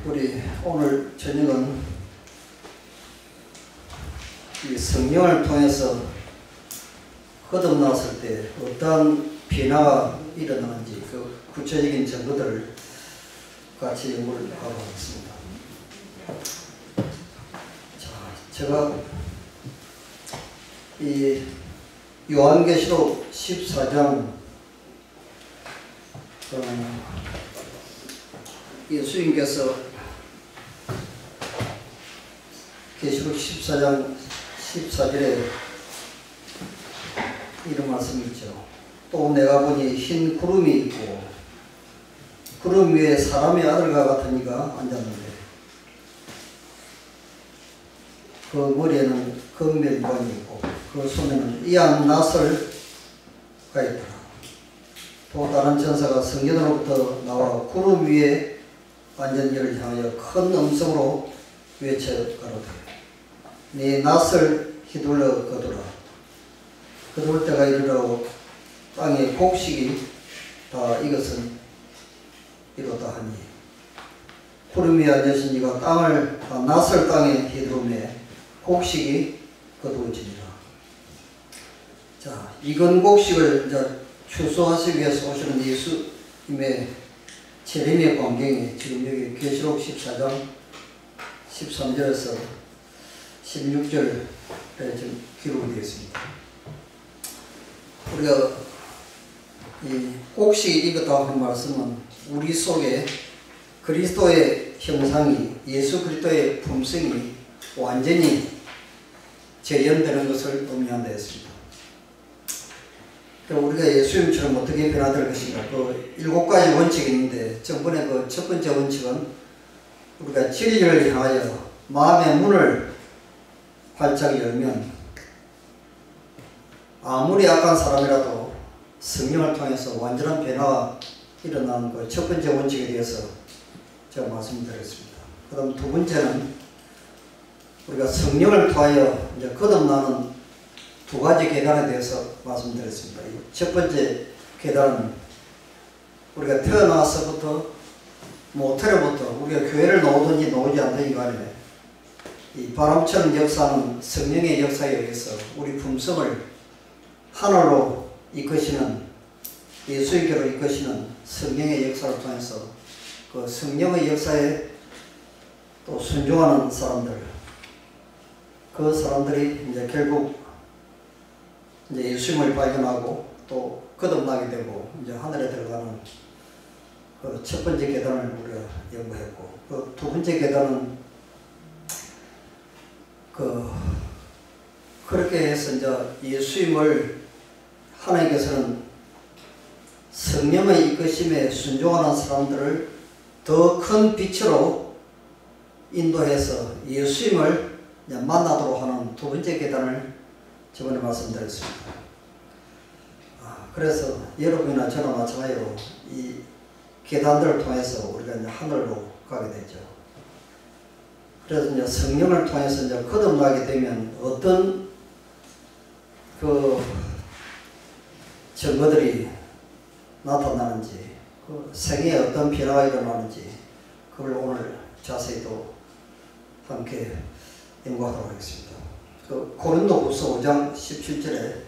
우리 오늘 저녁은 이 성령을 통해서 거듭났을 때 어떠한 변화가 일어나는지 그 구체적인 증거들을 같이 연구를 하고 있습니다. 자, 제가 이 요한계시록 14장 예수님께서 계시록 14장 14절에 이런 말씀이 있죠. 또 내가 보니 흰 구름이 있고 구름 위에 사람의 아들과 같은 이가 앉았는데 그 머리에는 금멜관이 있고 그 손에는 이안 낫을 가있더라. 또 다른 천사가 성전으로부터 나와 구름 위에 앉은 이를 향하여 큰 음성으로 외쳐 가로되 네 낫을 휘둘러 거두라. 거둘 때가 이르러고 땅의 곡식이 다 이것은 이로다 하니 구름 위에 앉으신 이가 낫을 땅에 휘두르매 곡식이 거두어지니라. 자, 익은 곡식을 이제 추수하시기 위해서 오시는 예수님의 재림의 광경이 지금 여기 계시록 14장 13절에서 16절에 지금 기록이 되어 있습니다. 우리가 이 곡식이 익었다고 하는 말씀은 우리 속에 그리스도의 형상이, 예수 그리스도의 품성이 완전히 재현되는 것을 의미한다 했습니다. 우리가 예수님처럼 어떻게 변화될 것인가, 그 7가지 원칙이 있는데, 전번에 그 첫 번째 원칙은 우리가 진리를 향하여 마음의 문을 활짝 열면 아무리 악한 사람이라도 성령을 통해서 완전한 변화가 일어나는 그 첫 번째 원칙에 대해서 제가 말씀드렸습니다. 그 다음 두 번째는 우리가 성령을 통하여 이제 거듭나는 2가지 계단에 대해서 말씀드렸습니다. 첫 번째 계단은 우리가 태어나서부터 모태로부터 우리가 교회를 나오든지 나오지 않든지 간에 이 바람처럼 역사하는 성령의 역사에 의해서 우리 품성을 하늘로 이끄시는, 예수님께로 이끄시는 성령의 역사를 통해서 그 성령의 역사에 또 순종하는 사람들, 그 사람들이 이제 결국 이제 예수님을 발견하고 또 거듭나게 되고 이제 하늘에 들어가는 그 첫 번째 계단을 우리가 연구했고, 그 두 번째 계단은 그렇게 해서 이제 예수님을 하나님께서는 성령의 이끄심에 순종하는 사람들을 더 큰 빛으로 인도해서 예수님을 만나도록 하는 두 번째 계단을 저번에 말씀드렸습니다. 그래서 여러분이나 저나 마찬가지로 이 계단들을 통해서 우리가 이제 하늘로 가게 되죠. 그래서 이제 성령을 통해서 이제 거듭나게 되면 어떤 그 증거들이 나타나는지, 그 생애에 어떤 변화가 일어나는지, 그걸 오늘 자세히 또 함께 연구하도록 하겠습니다. 그 고린도후서 5장 17절에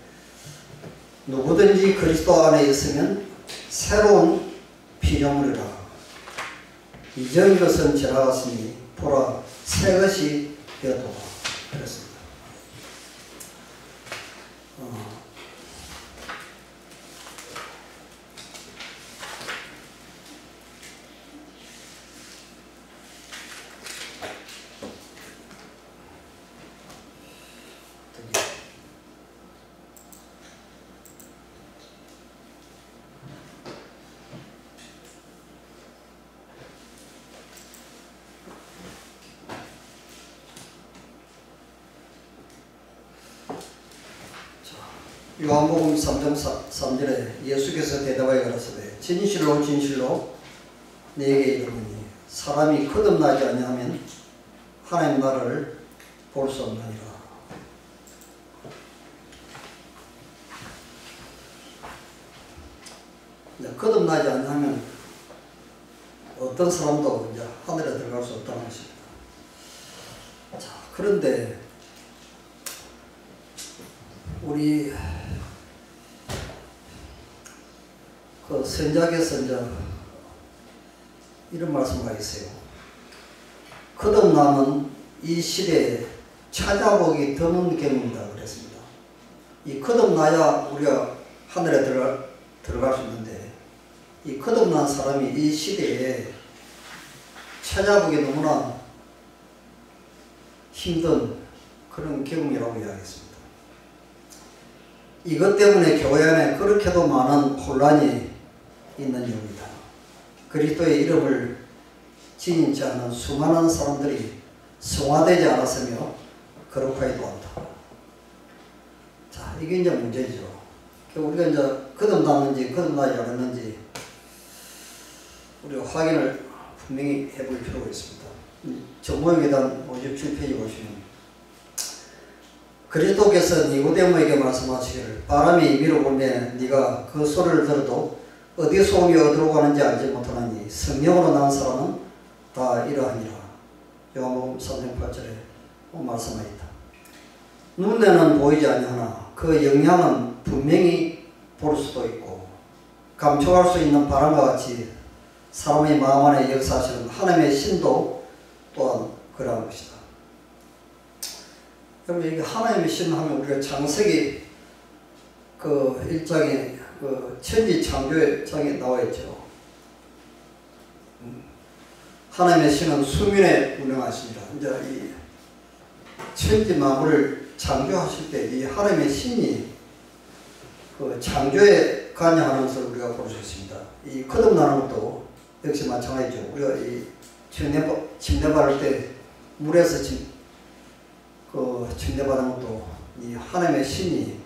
누구든지 그리스도 안에 있으면 새로운 피조물이라. 이전 것은 지나갔으니 보라 새 것이 되었도다. 그랬습니다. 요한복음 3장 3절에 예수께서 대답하여 가라사대 진실로 진실로 네게 이르노니 사람이 거듭나지 아니하면 하나님 나라를 볼 수 없느니라. 거듭나지 않으면 어떤 사람도 이제 하늘에 들어갈 수 없다는 것입니다. 자, 그런데 우리 그 선작에서 이제 이런 말씀가 있어요. 거듭남은 이 시대에 찾아보기 드문 경험이다 그랬습니다. 이 거듭나야 우리가 하늘에 들어갈 수 있는데, 이 거듭난 사람이 이 시대에 찾아보기 너무나 힘든 그런 경험이라고 이야기했습니다. 이것 때문에 교회 안에 그렇게도 많은 혼란이 있는 이유입니다. 그리스도의 이름을 지니지 않은 수많은 사람들이 성화되지 않았으며 거룩하지도 않다. 자, 이게 이제 문제죠. 우리가 이제 거듭났는지 거듭나지 않았는지 우리가 확인을 분명히 해볼 필요가 있습니다. 정보계단 57페이지 보시면 그리스도께서 니고데모에게 말씀하시기를 바람이 임의로 불면 네가 그 소리를 들어도 어디 소음이 어디로 가는지 알지 못하나니 성령으로 난 사람은 다 이러하니라. 요한복음 3장 8절에 말씀하였다. 눈에는 보이지 아니하나 그 영향은 분명히 볼 수도 있고 감촉할 수 있는 바람과 같이 사람의 마음 안에 역사하시는 하나님의 신도 또한 그러한 것이다. 여러분, 이게 하나님의 신 하면 우리가 창세기 그 1장에 그 천지 창조의 장에 나와 있죠. 하나님의 신은 수면에 운행하십니다. 이제 이 천지 만물을 창조하실 때 이 하나님의 신이 그 창조에 관여하는 것을 우리가 볼 수 있습니다. 이 거듭나는 것도 역시 마찬가지죠. 우리가 이 침대 바를 때 물에서 침대 바르는 것도 이 하나님의 신이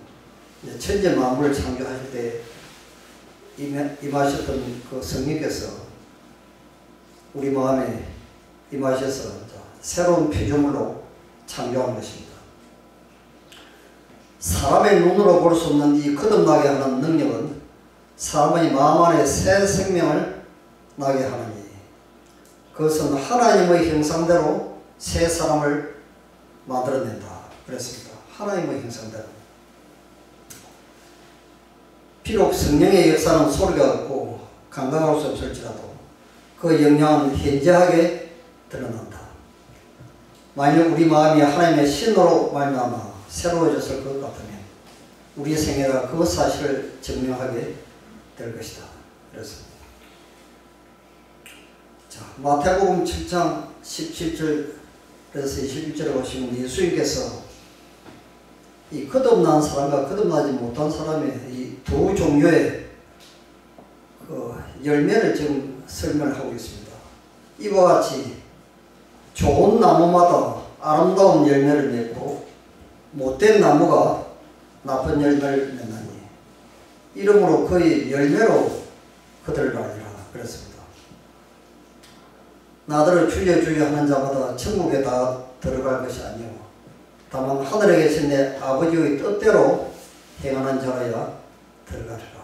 천지 만물을 창조하실 때 임하셨던 그 성령께서 우리 마음에 임하셔서 새로운 피조물로 창조한 것입니다. 사람의 눈으로 볼 수 없는 이 거듭나게 하는 능력은 사람의 마음 안에 새 생명을 나게 하느니 그것은 하나님의 형상대로 새 사람을 만들어낸다 그랬습니다. 하나님의 형상대로. 비록 성령의 역사는 소리가 없고 감당할 수 없을지라도 그 영향은 현저하게 드러난다. 만약 우리 마음이 하나님의 신으로 말미암아 새로워졌을 것 같으면 우리 생애가 그 사실을 증명하게 될 것이다. 그렇습니다. 자, 마태복음 7장 17절에서 21절에 보시면 예수님께서 이 거듭난 사람과 거듭나지 못한 사람의 이 두 종류의 그 열매를 지금 설명을 하고 있습니다. 이와 같이 좋은 나무마다 아름다운 열매를 맺고 못된 나무가 나쁜 열매를 맺나니 이러므로 그의 열매로 그들을 알리라 그랬습니다. 나더러 주여 주여 하는 자마다 천국에 다 들어갈 것이 아니오 다만 하늘에 계신 내 아버지의 뜻대로 행하는 자라야 들어가리라.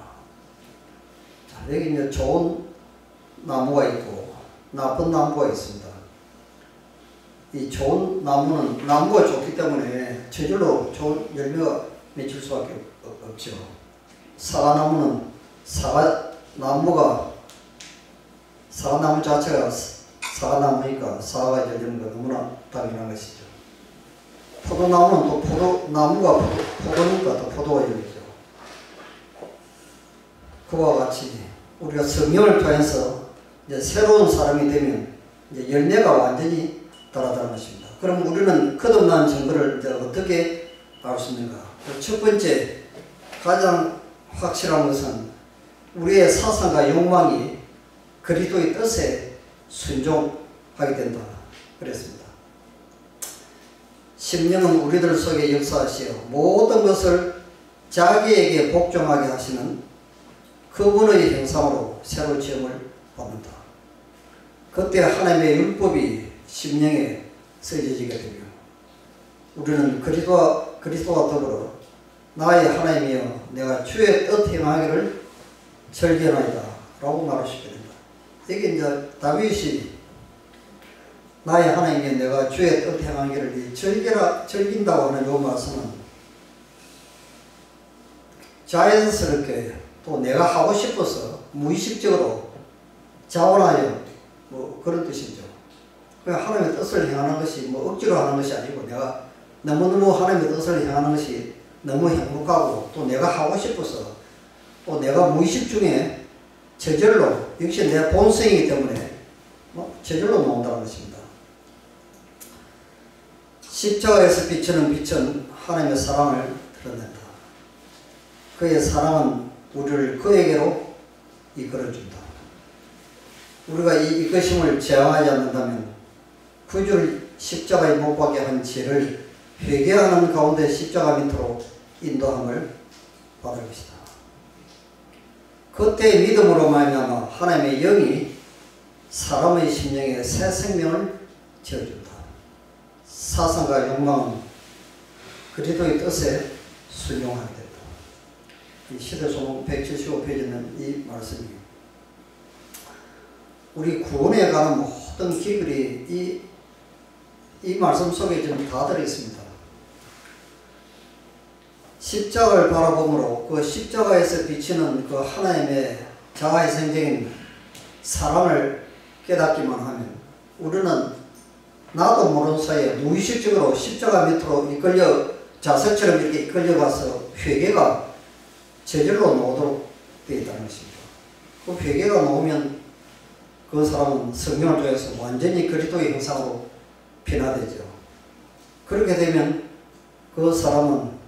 자, 여기 이제 좋은 나무가 있고 나쁜 나무가 있습니다. 이 좋은 나무는 나무가 좋기 때문에 저절로 좋은 열매가 맺힐 수밖에 없죠. 사과나무는 사과나무 자체가 사과나무니까 사과가 열리는 건 너무나 당연한 것이죠. 포도나무는 또 포도나무가 포도니까 또 포도가 열리죠. 그와 같이 우리가 성령을 통해서 이제 새로운 사람이 되면 이제 열매가 완전히 달아나는 것입니다. 그럼 우리는 거듭난 증거를 이제 어떻게 알 수 있는가? 첫 번째, 가장 확실한 것은 우리의 사상과 욕망이 그리스도의 뜻에 순종하게 된다. 그랬습니다. 심령은 우리들 속에 역사하시어 모든 것을 자기에게 복종하게 하시는 그분의 형상으로 새로 지음을 받는다. 그때 하나님의 율법이 심령에 써지게 되며 우리는 그리스도와 더불어 나의 하나님이여 내가 주의 뜻 행하기를 절개하나이다 라고 말할 수 있게 된다. 이게 이제 다윗이 나의 하나님께 내가 주의 뜻 행하기를 즐긴다고 하는 이 말씀은 자연스럽게 또 내가 하고 싶어서 무의식적으로 자원하여 뭐 그런 뜻이죠. 그냥 하나님의 뜻을 행하는 것이 뭐 억지로 하는 것이 아니고 내가 너무너무 하나님의 뜻을 행하는 것이 너무 행복하고 또 내가 하고 싶어서 또 내가 무의식 중에 저절로 역시 내 본성이기 때문에 저절로 나온다는 것입니다. 십자가에서 비추는 빛은 하나님의 사랑을 드러낸다. 그의 사랑은 우리를 그에게로 이끌어준다. 우리가 이 이끄심을 제어하지 않는다면 구주를 십자가에 못 박게 한 죄를 회개하는 가운데 십자가 밑으로 인도함을 받을 것이다. 그때의 믿음으로 말미암아 하나님의 영이 사람의 심령에 새 생명을 지어준다. 사상과 욕망은 그리스도의 뜻에 순종하게 된다. 이 시대소문 175페이지는 이 말씀입니다. 우리 구원에 관한 모든 기술이 이 말씀 속에 지금 다 들어있습니다. 십자가를 바라보므로 그 십자가에서 비치는 그 하나님의 자아희생적인 사랑을 깨닫기만 하면 우리는 나도 모르는 사이에 무의식적으로 십자가 밑으로 이끌려 자석처럼 이렇게 이끌려가서 회개가 저절로 나오도록 되어 있다는 것입니다. 그 회개가 나오면 그 사람은 성령을 통해서 완전히 그리스도의 형상으로 변화되죠. 그렇게 되면 그 사람은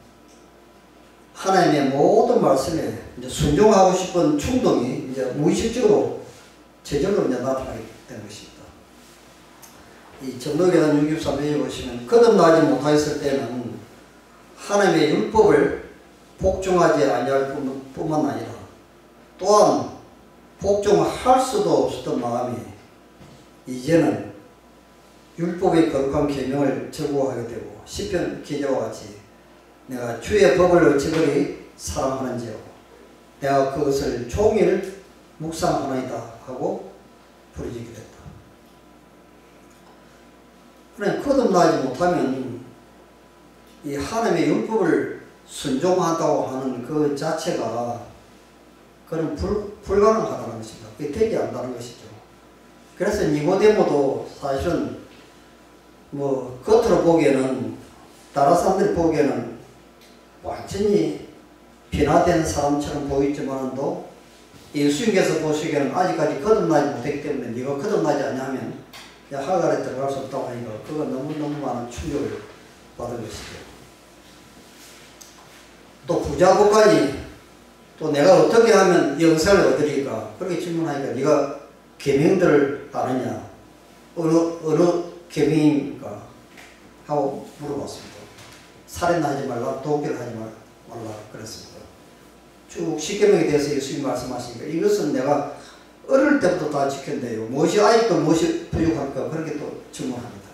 하나님의 모든 말씀에 이제 순종하고 싶은 충동이 이제 무의식적으로 저절로 이제 나타나게 되는 것입니다. 이 전도계단 63페이지에 보시면 거듭나지 못하였을 때는 하나님의 율법을 복종하지 아니할 뿐만 아니라 또한 복종할 수도 없었던 마음이 이제는 율법의 거룩한 계명을 적용하게 되고 시편 기자와 같이 내가 주의 법을 어찌그리 사랑하는지요 내가 그것을 종일 묵상하나이다 하고 부르짖게 됐다. 그러나 거듭나지 못하면 이 하나님의 율법을 순종한다고 하는 그 자체가 그건 불가능하다는 것입니다. 그게 되지 않는다는 것이죠. 그래서 니고데모도 사실은 뭐 겉으로 보기에는 다른 사람들이 보기에는 완전히 변화된 사람처럼 보이지만도 예수님께서 보시기에는 아직까지 거듭나지 못했기 때문에 네가 거듭나지 않냐면 하갈에 들어갈 수 없다고 하니까 그거 너무너무 많은 충격을 받은 것이죠. 또 부자고까지 또 내가 어떻게 하면 영생을 얻으리까 그렇게 질문하니까 네가 계명들을 아느냐 어느 계명입니까 하고 물어봤습니다. 살인 하지 말라 도끼를 하지 말라 그랬습니다. 쭉 10계명에 대해서 예수님이 말씀하시니까 이것은 내가 어릴 때부터 다 지켰는데요. 무엇이 아직도 무엇이 부족할까 그렇게 또 질문합니다.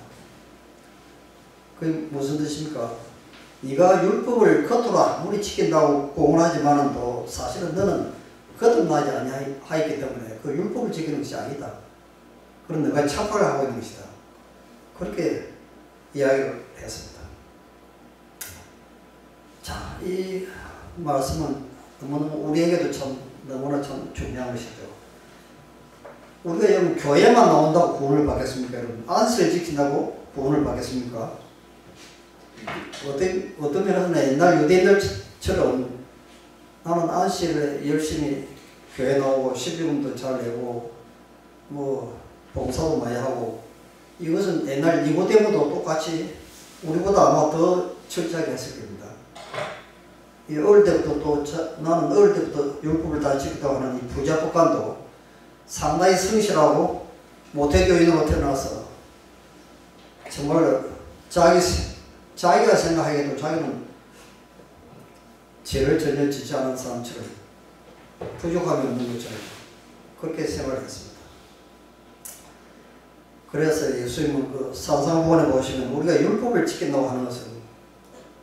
그게 무슨 뜻입니까? 네가 율법을 겉으로 아무리 지킨다고 공언하지만도 사실은 너는 거듭나지 아니하였기 때문에 그 율법을 지키는 것이 아니다. 그럼 너가 착각을 하고 있는 것이다. 그렇게 이야기를 했습니다. 자, 이 말씀은 너무너무 우리에게도 너무나 중요한 것이죠. 우리가 여러분 교회만 나온다고 구원을 받겠습니까? 여러분 안식을 지킨다고 구원을 받겠습니까? 어떤 면에서는 옛날 유대인들처럼 나는 안식일에 열심히 교회 나오고 12분도 잘 내고 뭐 봉사도 많이 하고 이것은 옛날 니고데모도 똑같이 우리보다 아마 더 철저하게 했을 겁니다. 이 어릴 때부터 나는 어릴 때부터 율법을 다 지켰다고 하는 이 부자법관도 상당히 성실하고 모태교인으로 태어나서 정말 자기가 생각하기에도 자기는 죄를 전혀 짓지 않은 사람처럼 부족함이 없는 것처럼 그렇게 생각을 했습니다. 그래서 예수님은 그 산상보건에 보시면 우리가 율법을 지킨다고 하는 것은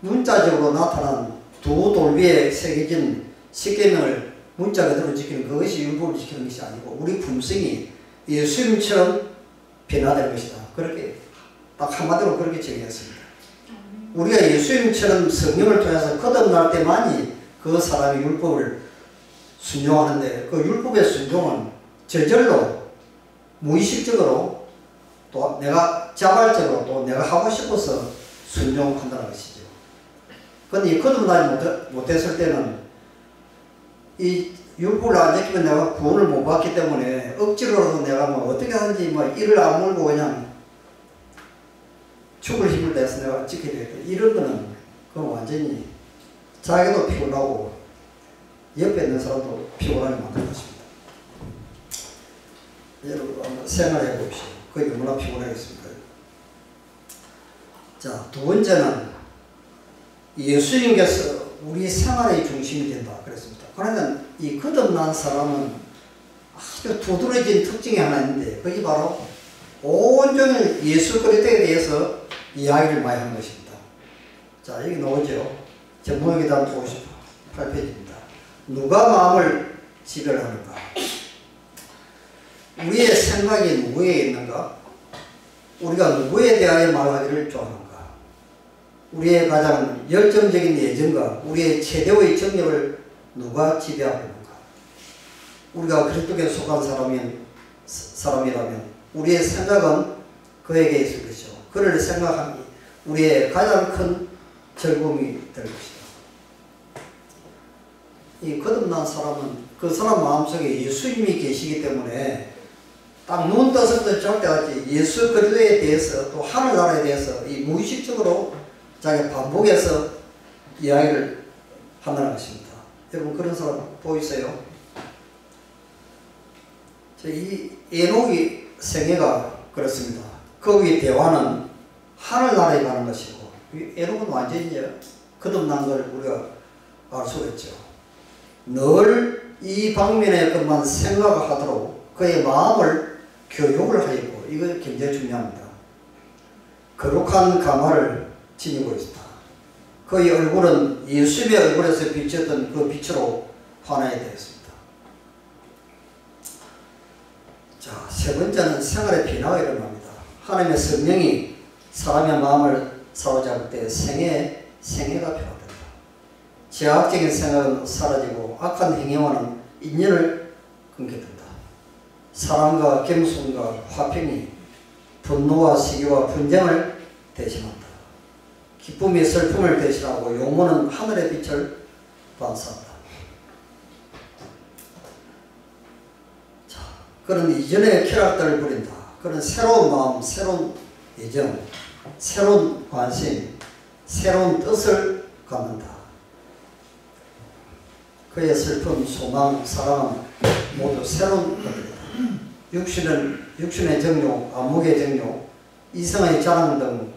문자적으로 나타난 두 돌비에 새겨진 10계명을 문자 그대로 지키는 그것이 율법을 지키는 것이 아니고 우리 품성이 예수님처럼 변화될 것이다. 그렇게 딱 한마디로 그렇게 정의했습니다. 우리가 예수님처럼 성령을 통해서 거듭날 때만이 그 사람이 율법을 순종하는데, 그 율법의 순종은 저절로 무의식적으로 또 내가 자발적으로 또 내가 하고 싶어서 순종한다는 것이죠. 그런데 이 거듭나지 못했을 때는 이 율법을 안 지키면 내가 구원을 못 받기 때문에 억지로라도 내가 뭐 어떻게 하든지 뭐 이를 악물고 그냥 죽을 힘을 내서 내가 지켜야 되겠다. 이런 거는 그건 완전히 자기도 피곤하고 옆에 있는 사람도 피곤하게 만들 것입니다. 여러분 한번 생활해 봅시다. 그게 얼마나 피곤하겠습니까? 자, 두 번째는 예수님께서 우리 생활의 중심이 된다 그랬습니다. 그러면 이 거듭난 사람은 아주 두드러진 특징이 하나 있는데 그게 바로 온종일 예수 그리스도에 대해서 이야기를 많이 하는 것입니다. 자, 여기 나오죠. 전문기단 58페이지입니다. 누가 마음을 지배하는가? 우리의 생각이 누구에 있는가? 우리가 누구에 대하여 말하기를 좋아하는가? 우리의 가장 열정적인 예정과 우리의 최대의 정력을 누가 지배하고 있는가? 우리가 그리스도께 속한 사람이라면 우리의 생각은 그에게 있을 것이요. 그를 생각하니 우리의 가장 큰 즐거움이 될 것이다. 이 거듭난 사람은 그 사람 마음속에 예수님이 계시기 때문에 딱 눈 떠서부터 잘 때까지 예수 그리스도에 대해서 또 하늘나라에 대해서 이 무의식적으로 자기가 반복해서 이야기를 한다는 것입니다. 여러분 그런 사람 보이세요? 이 에녹이 생애가 그렇습니다. 거기 대화는 하늘나라에 가는 것이고 에녹은 완전히 거듭난 걸 우리가 알 수가 있죠. 늘 이 방면의 것만 생각하도록 그의 마음을 교육을 하였고 이거 굉장히 중요합니다. 거룩한 가마를 지니고 있다. 그의 얼굴은 예수님의 얼굴에서 비쳤던 그 빛으로 환하게 되었습니다. 자, 세 번째는 생활의 변화가 일어납니다. 하나님의 성령이 사람의 마음을 사로잡을 때 생애가 변화됩니다. 제약적인 생각은 사라지고 악한 행위와는 인연을 끊게 된다. 사랑과 겸손과 화평이 분노와 시기와 분쟁을 대신한다. 기쁨이 슬픔을 대신하고 용모는 하늘의 빛을 반사한다. 자, 그런 이전의 쾌락들을 부린다. 그런 새로운 마음, 새로운 예정, 새로운 관심, 새로운 뜻을 갖는다. 그의 슬픔, 소망, 사랑 모두 새로운 것들이다. 육신의 정욕, 안목의 정욕, 이성의 자랑 등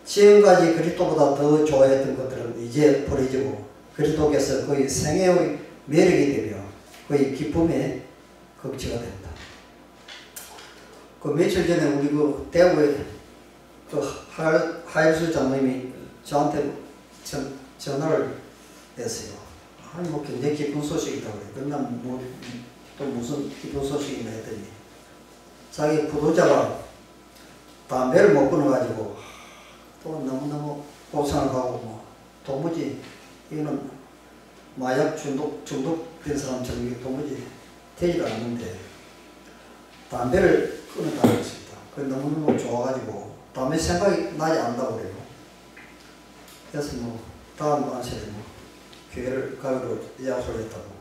지금까지 그리스도보다 더 좋아했던 것들은 이제 버려지고 그리스도께서 그의 생애의 매력이 되며 그의 기쁨의 극치가 된다. 그 며칠 전에 우리 그 대구에 그 하일수 장로님이 저한테 전화를 했어요. 아니 뭐 굉장히 기쁜 소식이라고 그래. 그냥 뭐 또 무슨 기쁜 소식이나 했더니 자기 부도자가 담배를 못 끊어가지고 또 너무너무 고생을 하고 뭐 도무지 이거는 마약 중독된 사람처럼 도무지 되지가 않는데 담배를 끊었다는 것입니다. 그게 너무너무 좋아가지고 담배 생각이 나지 않는다고 그래요. 그래서 뭐 다음 안식에 뭐 교회를 가기로 약속을 했다고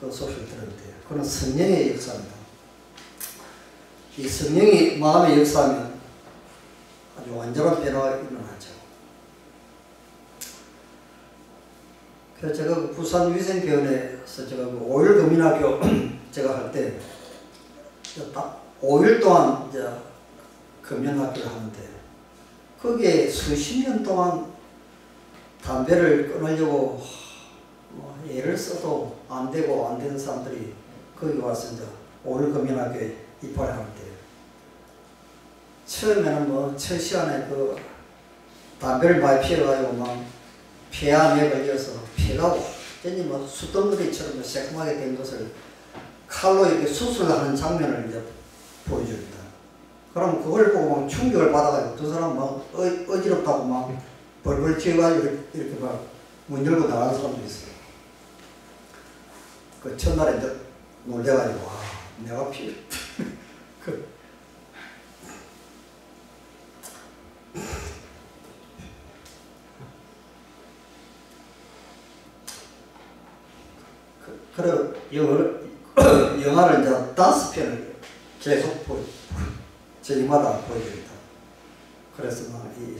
그 소식을 들었는데 그건 성령의 역사입니다. 이 성령이 마음에 역사하면 아주 완전한 변화가 일어나죠. 그래서 제가 그 부산 위생병원에서 제가 그 5일 금인학교 제가 할 때 딱 5일 동안 이제 금연학교를 하는데 거기에 수십 년 동안 담배를 끊으려고 애를 써도 안 되고 안 되는 사람들이 거기 와서 이제 5일 금연학교에 입학을 하는데 처음에는 뭐 첫 시간에 그 담배를 많이 피워가지고 막 폐암에 걸려서 폐가 완전히 뭐 숯덩어리처럼 새콤하게 된 것을 칼로 이렇게 수술하는 장면을 이제 보여줍니다. 그럼 그걸 보고 막 충격을 받아가지고 두 사람 막 어지럽다고 막 벌벌 튀어가지고 이렇게 막 문 열고 나가는 사람도 있어요. 그 첫날에 이제 놀래가지고 와 내가 그래 영화를 이제 5편을 계속 저녁마다 보여줍니다. 그래서 막 이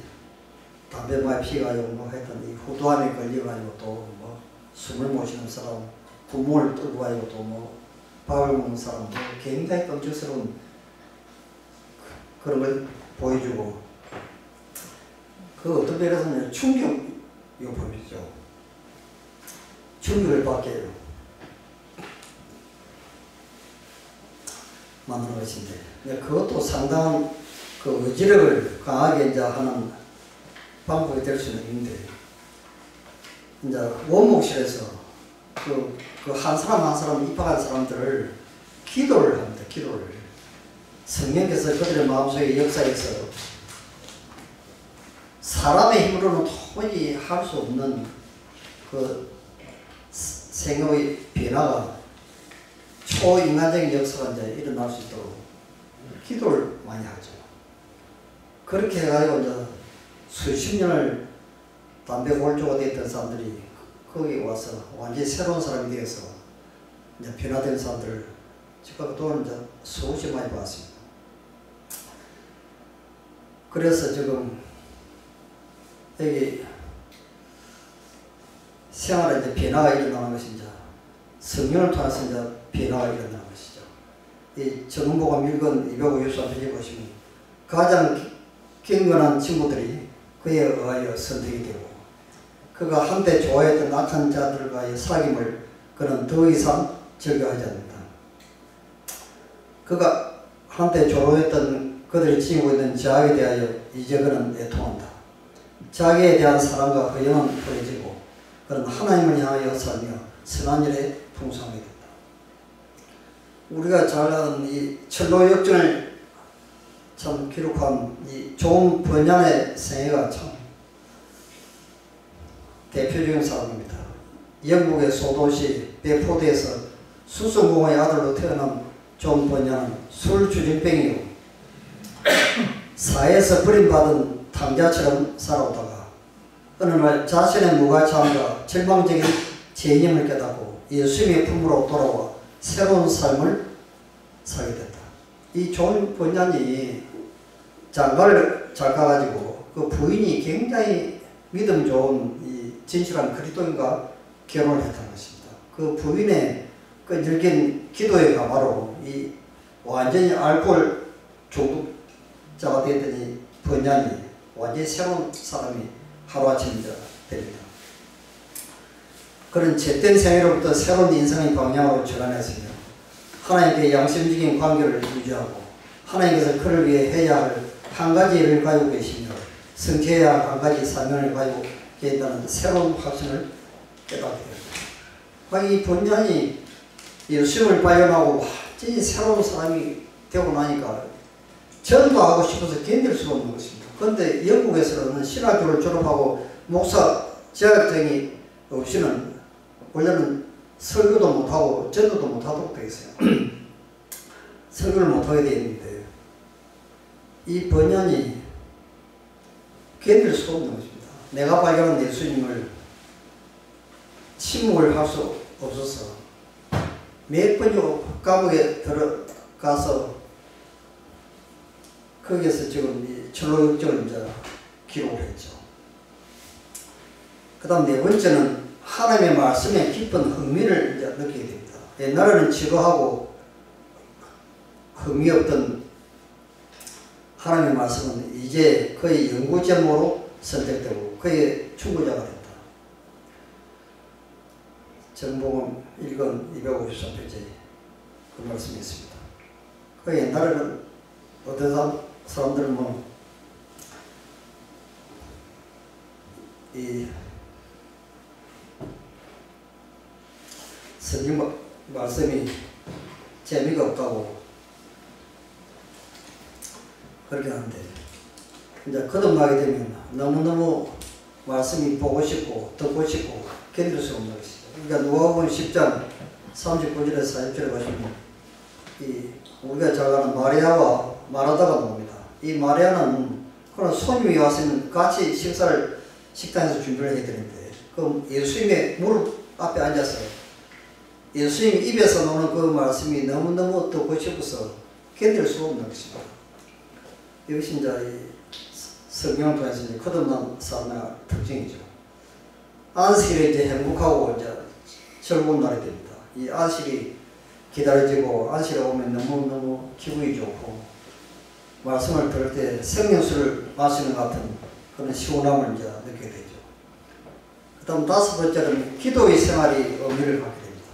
담배 많이 피가지고 뭐 하여튼 이 후두암에 걸려가지고 또 뭐 숨을 못 쉬는 사람, 구멍을 뚫고 가지고 또 뭐 밥을 먹는 사람, 뭐 굉장히 끔찍스러운 그런 걸 보여주고 그 어떤 면에서는 충격요법이죠. 충격을 받게 만드는 것인데 그것도 상당한 그 의지력을 강하게 이제 하는 방법이 될 수는 있는데 이제 원목실에서 그 한 사람 한 사람 입학한 사람들을 기도를 합니다. 기도를 성령께서 그들의 마음속의 역사에서 사람의 힘으로는 도저히 할 수 없는 그 생각의 변화가 초인간적인 역사가 이제 일어날 수 있도록 기도를 많이 하죠. 그렇게 해가지고 이제 수십 년을 담배 골조가 됐던 사람들이 거기 와서 완전히 새로운 사람이 되어서 이제 변화된 사람들을 제가 그동안 이제 수없이 많이 봤습니다. 그래서 지금 여기 생활에 이제 변화가 일어나는 것이 이제 성령을 통해서 이제 변화가 일어나는 것이죠. 이 정은보감 1권 253페이지 보시면 가장 경건한 친구들이 그에 의하여 선택이 되고 그가 한때 좋아했던 악한 자들과의 사귐을 그는 더 이상 즐겨하지 않는다. 그가 한때 조롱했던 그들이 지니고 있는 자아에 대하여 이제 그는 애통한다. 자기에 대한 사랑과 허영은 버려지고 그는 하나님을 향하여 살며 선한 일에 풍성하게 된다. 우리가 잘 아는 이 철로 역전을 참 기록한 이 존 번얀의 생애가 참 대표적인 사람입니다. 영국의 소도시 베포드에서 수성공의 아들로 태어난 존 번얀은 술주정뱅이요 사회에서 버림받은 탕자처럼 살아오다가 어느 날 자신의 무가치함과 절망적인 죄인임을 깨닫고 예수님의 품으로 돌아와 새로운 삶을 살게 됐다. 이 존 번얀이 장가를 잘 가가지고 그 부인이 굉장히 믿음 좋은 이 진실한 그리스도인과 결혼을 했다는 것입니다. 그 부인의 그 늙은 기도의 가마로 이 완전히 알코올 중독자가 됐더니 번얀이 완전히 새로운 사람이 하루아침에 됩니다. 그런 잿된 생애로부터 새로운 인생의 방향으로 전환했으며 하나님께 양심적인 관계를 유지하고 하나님께서 그를 위해 해야 할 한 가지 일을 가지고 계시며 성취해야 할 한 가지 사명을 가지고 계신다는 새로운 확신을 깨닫게 됩니다. 이 번얀이 예수님을 발견하고 완전히 새로운 사람이 되고 나니까 전도하고 싶어서 견딜 수가 없는 것입니다. 그런데 영국에서는 신학교를 졸업하고 목사 자격증이 없이는 원래는 설교도 못하고 전도도 못하도록 되어 있어요. 설교를 못하게 되어 있는데 이 번얀이 견딜 수가 없는 것입니다. 내가 발견한 예수님을 침묵을 할 수 없어서 몇 번이고 감옥에 들어가서 거기에서 지금 이 철로역정을 이제 기록을 했죠. 그 다음 네 번째는 하나님의 말씀에 깊은 흥미를 이제 느끼게 됩니다. 옛날에는 지루하고 흥미 없던 하나님의 말씀은 이제 그의 연구 제목으로 선택되고 그의 충고자가 됐다. 정복음 1권 253페이지에 그 말씀이 있습니다. 그 옛날에는 어떤 사람들은 이 성경 말씀이 재미가 없다고 그렇게 하는데 이제 거듭나게 되면 너무너무 말씀이 보고 싶고 듣고 싶고 견딜 수 없는 것이죠. 그러니까 누가복음 10장 39절에서 40절에 보시면 이 우리가 잘 아는 마리아와 마르다가 나옵니다. 이 마리아는 그런 손님이 왔으면 같이 식당에서 준비를 해야 되는데 그럼 예수님의 무릎 앞에 앉아서 예수님 입에서 나오는 그 말씀이 너무너무 듣고 싶어서 견딜 수 없는 것입니다. 이것이 이제 이 성경을 통해서 이제 거듭난 사람의 특징이죠. 안식일에 이제 행복하고 이제 즐거운 날이 됩니다. 이 안식이 기다려지고 안식에 오면 너무너무 기분이 좋고 말씀을 들을 때 생명수를 마시는 것 같은 그런 시원함을 이제 느끼게 되죠. 그 다음 다섯 번째는 기도의 생활이 의미를 갖게 됩니다.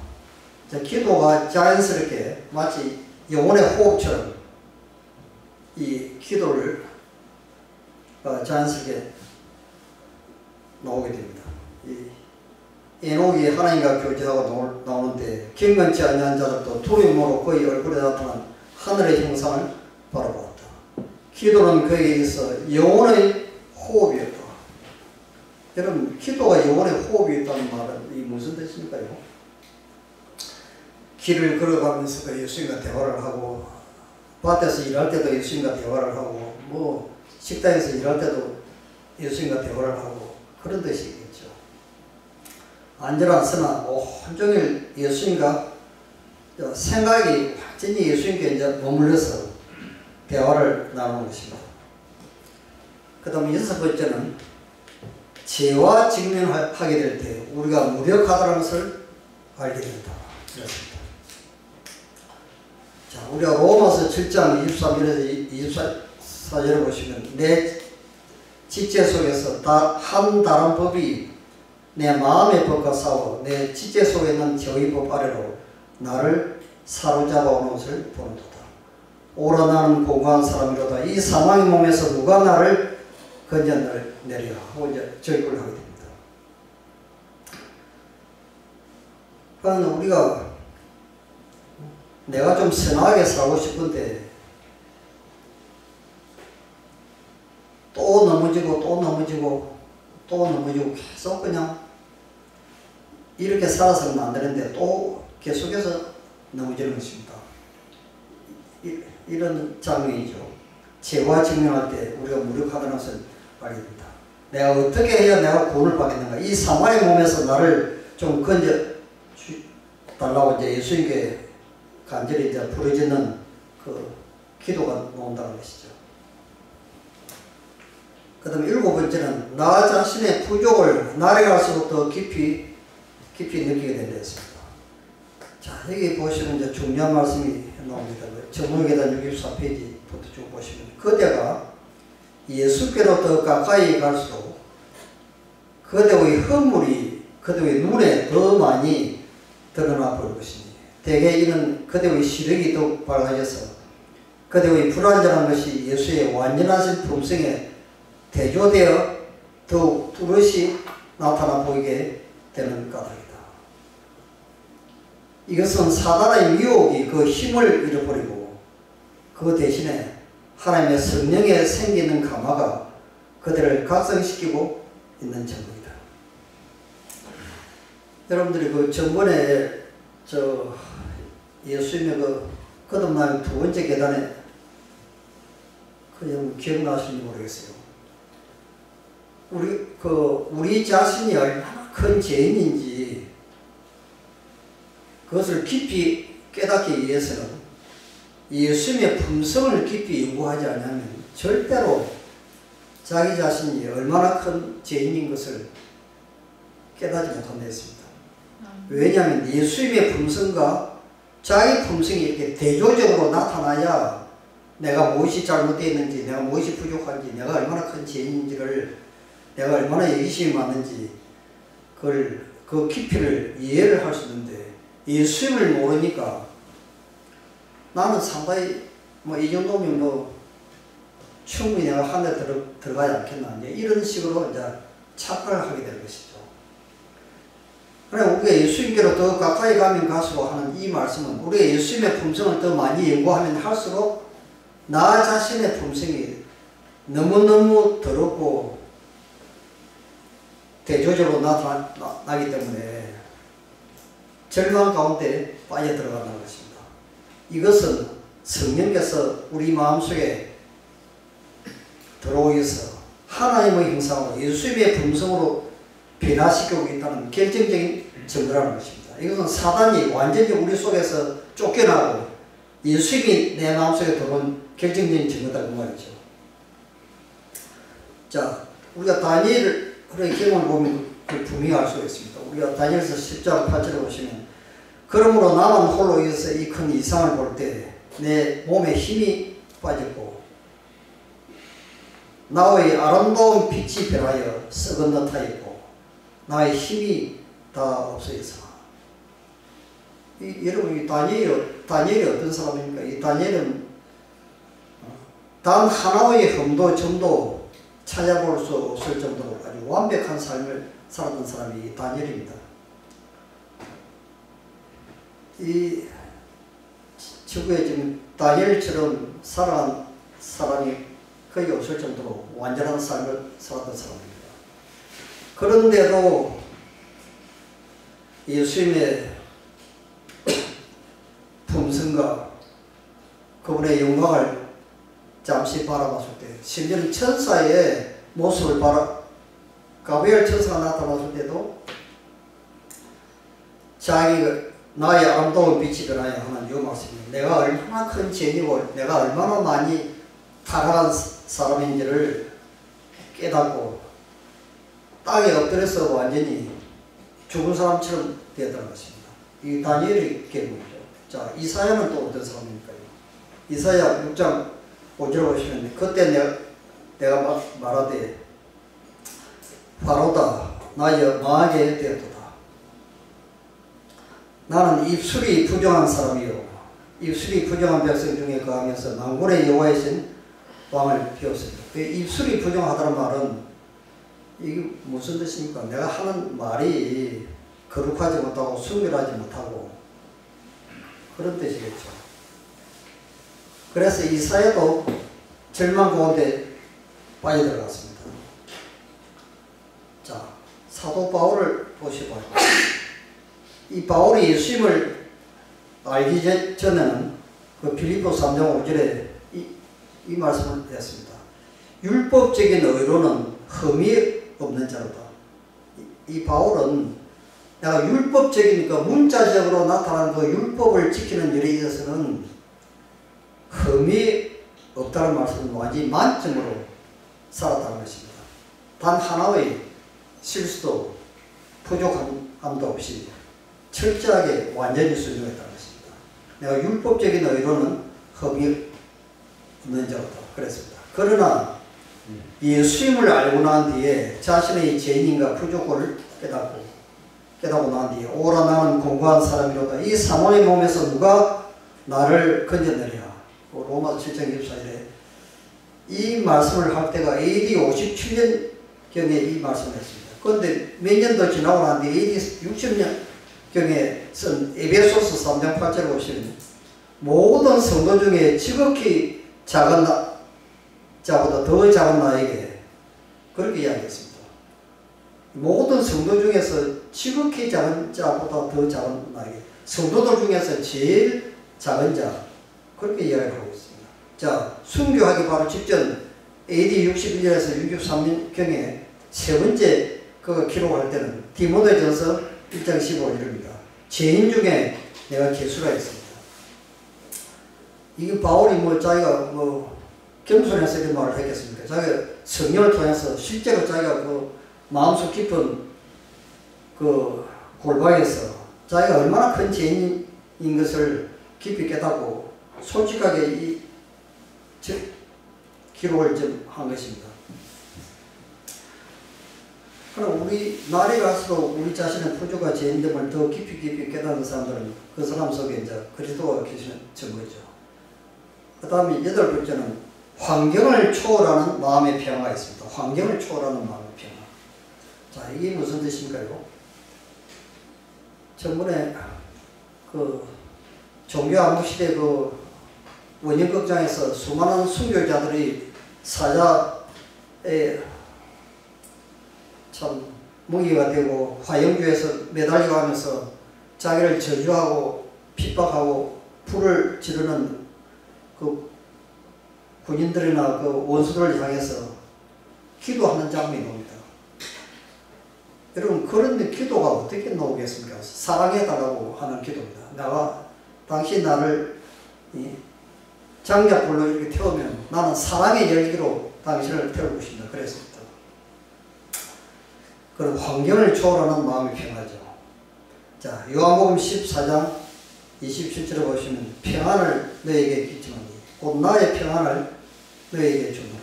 자, 기도가 자연스럽게 마치 영혼의 호흡처럼 이 기도를 자연스럽게 나오게 됩니다. 이 에녹이 하나님과 교제하고 나오는데 경건치 아니한 자들도 두려움으로 그의 얼굴에 나타난 하늘의 형상을 바라보았다. 기도는 그에게 있어 영혼의 호흡이었다. 여러분, 기도가 영혼의 호흡이었다는 말은 이 무슨 뜻입니까요? 길을 걸어가면서도 예수님과 대화를 하고 밭에서 일할 때도 예수님과 대화를 하고 뭐 식당에서 일할 때도 예수님과 대화를 하고 그런 뜻이겠죠. 안전한 선한 온종일 예수님과 생각이 완전히 예수님께 이제 머물러서 대화를 나누는 것입니다. 그 다음 여섯 번째는 죄와 직면하게 될 때 우리가 무력하다는 것을 알게 된다. 그렇습니다. 자, 우리가 로마서 7장 23절에서 24절을 보시면 내 지체 속에서 한 다른 법이 내 마음의 법과 싸워 내 지체 속에 있는 저의 법 아래로 나를 사로잡아 오는 것을 보는도다. 오라 나는 공고한 사람이로다. 이 사망의 몸에서 누가 나를 건져내리라 하고 이제 절규를 하게 됩니다. 그러니까 우리가 내가 좀 선하게 살고 싶은데 또 넘어지고 또 넘어지고 또 넘어지고 계속 그냥 이렇게 살아서는 안 되는데 또 계속해서 넘어지는 것입니다. 이런 장면이죠. 죄와 직면할 때 우리가 무력하다는 것을 알게 됩니다. 내가 어떻게 해야 내가 구원을 받겠는가? 이 사망의 몸에서 나를 좀 건져 달라고 이제 예수님께 간절히 이제 부르짖는 그 기도가 나온다는 것이죠. 그 다음에 일곱 번째는 나 자신의 부족을 날이 갈수록 더 깊이 느끼게 된다 했습니다. 자, 여기 보시면 이제 중요한 말씀이 나옵니다. 정문계단 64페이지부터 쭉 보시면 그대가 예수께로 더 가까이 갈수록 그대의 허물이 그대의 눈에 더 많이 드러나 볼 것이니 대개 이는 그대의 시력이 더욱 밝아져서 그대의 불완전한 것이 예수의 완전하신 품성에 대조되어 더욱 뚜렷이 나타나 보이게 되는 까닭이다. 이것은 사단의 유혹이 그 힘을 잃어버리고 그 대신에 하나님의 성령에 생기는 감화가 그들을 각성시키고 있는 증거이다. 여러분들이 그 전번에 예수님의 그 거듭나는 두 번째 계단에 그 기억나시는지 모르겠어요. 우리 자신이 얼마나 큰 죄인인지 그것을 깊이 깨닫기 위해서는 예수님의 품성을 깊이 연구하지 않으면 절대로 자기 자신이 얼마나 큰 죄인인 것을 깨닫지 못한다 했습니다. 왜냐하면 예수님의 품성과 자기 품성이 이렇게 대조적으로 나타나야 내가 무엇이 잘못되어 있는지, 내가 무엇이 부족한지, 내가 얼마나 큰 죄인인지를 내가 얼마나 예기심이 많은지 그 깊이를 이해를 할 수 있는데 예수님을 모르니까 나는 상당히 이 정도면 충분히 내가 하늘에 들어가지 않겠나 이제 이런 식으로 이제 착각을 하게 되는 것이죠. 그러나 우리가 예수님께로 더 가까이 가면 갈수록 하는 이 말씀은 우리가 예수님의 품성을 더 많이 연구하면 할수록 나 자신의 품성이 너무너무 더럽고 대조적으로 나타나기 때문에 절망 가운데 빠져들어가는 것입니다. 이것은 성령께서 우리 마음속에 들어오셔서 하나님의 형상으로 예수님의 품성으로 변화시키고 있다는 결정적인 증거라는 것입니다. 이것은 사단이 완전히 우리 속에서 쫓겨나고 예수님이 내 마음속에 들어온 결정적인 증거다 그 말이죠. 자, 우리가 다니엘의 경험을 보면 분명히 알 수가 있습니다. 우리가 다니엘서 10장 8절에 보시면 그러므로 나만 홀로 있어서 이 큰 이상을 볼 때 내 몸에 힘이 빠졌고 나의 아름다운 빛이 변하여 썩은 듯하였고 나의 힘이 다 없어져서 여러분 이 다니엘이 어떤 사람입니까? 이 다니엘은 단 하나의 흠도 점도 찾아볼 수 없을 정도로 아주 완벽한 삶을 살았던 사람이 이 다니엘입니다. 이 지구에 지금 다니엘처럼 살아간 사람이 거의 없을 정도로 완전한 삶을 살았던 사람입니다. 그런데도 예수님의 품성과 그분의 영광을 잠시 바라봤을 때, 심지어는 천사의 모습을 가브리엘 천사가 나타났을 때도 자기가 나의 아름다운 빛이 변하여 하는 이 말씀입니다. 내가 얼마나 큰 죄인이고 내가 얼마나 많이 타락한 사람인지를 깨닫고 땅에 엎드려서 완전히 죽은 사람처럼 되었다는 것입니다. 이 다니엘의 경우죠. 자, 이사야는 또 어떤 사람입니까? 이사야 6장 5절 보시면 그때 내가 말하되 바로다 나여 망하게 되었도다. 나는 입술이 부정한 사람이요 입술이 부정한 백성 중에 거하면서 만군의 여호와이신 왕을 피웠습니다. 그 입술이 부정하다는 말은 이게 무슨 뜻입니까? 내가 하는 말이 거룩하지 못하고 순결하지 못하고 그런 뜻이겠죠. 그래서 이사야도 절망 가운데 빠져들어갔습니다. 자, 사도 바울을 보시고 이 바울이 예수님을 알기 전에는 그 빌립보 3장 5절에 이 말씀을 했습니다. 율법적인 의로는 흠이 없는 자로다. 이 바울은 내가 율법적인 그 문자적으로 나타난 그 율법을 지키는 일에 있어서는 흠이 없다는 말씀은 완전히 만점으로 살았다는 것입니다. 단 하나의 실수도 부족함도 없이 철저하게 완전히 순종했다는 것입니다. 내가 율법적인 의로는 흠이 없는 자로다 그랬습니다. 그러나 예수님을 알고 난 뒤에 자신의 죄인과 부족을 깨닫고 난 뒤에 오라 나는 공고한 사람이로다. 이 사모의 몸에서 누가 나를 건져내랴. 로마서 7장 24절에 이 말씀을 할 때가 AD 57년경에 이 말씀을 했습니다. 그런데 몇 년도 지나고 난 뒤에 AD 60년경에 쓴 에베소서 3장 8절을 보시면 모든 성도 중에 지극히 작은 자보다 더 작은 나에게 그렇게 이야기했습니다. 모든 성도 중에서 지극히 작은 자보다 더 작은 나에게 성도들 중에서 제일 작은 자 그렇게 이야기하고 있습니다. 자, 순교하기 바로 직전 AD 61년에서 63년경에 세 번째 그가 기록할 때는 디모데전서 1장 15절입니다. 죄인 중에 내가 개수가 있습니다. 이게 바울이 자기가 겸손해서 이런 말을 했겠습니까? 자기가 성령을 통해서 실제로 자기가 마음속 깊은 골방에서 자기가 얼마나 큰 죄인인 것을 깊이 깨닫고 솔직하게 이 기록을 좀 한 것입니다. 그럼 우리 날이 갈수록 우리 자신의 부족과 죄인됨을 더 깊이 깨닫는 사람들은 그 사람 속에 이제 그리스도가 계시는 증거죠. 그 다음에 8번째는 환경을 초월하는 마음의 평화가 있습니다. 환경을 초월하는 마음의 평화. 자, 이게 무슨 뜻인가요? 전번에 종교 암흑 시대 원인극장에서 수많은 순교자들이 사자에 참 무기가 되고 화영주에서 매달려 가면서 자기를 저주하고 핍박하고 불을 지르는 그 군인들이나 그 원수들을 향해서 기도하는 장면이 옵니다. 여러분, 그런 기도가 어떻게 나오겠습니까? 사랑해달라고 하는 기도입니다. 당신 나를 장작불로 이렇게 태우면 나는 사랑의 열기로 당신을 태우고 싶다. 그랬습니다. 그런 환경을 초월하는 마음이 평화죠. 자, 요한복음 14장 27절에 보시면 평안을 너에게 끼치노니 곧 나의 평안을 너에게 주노라.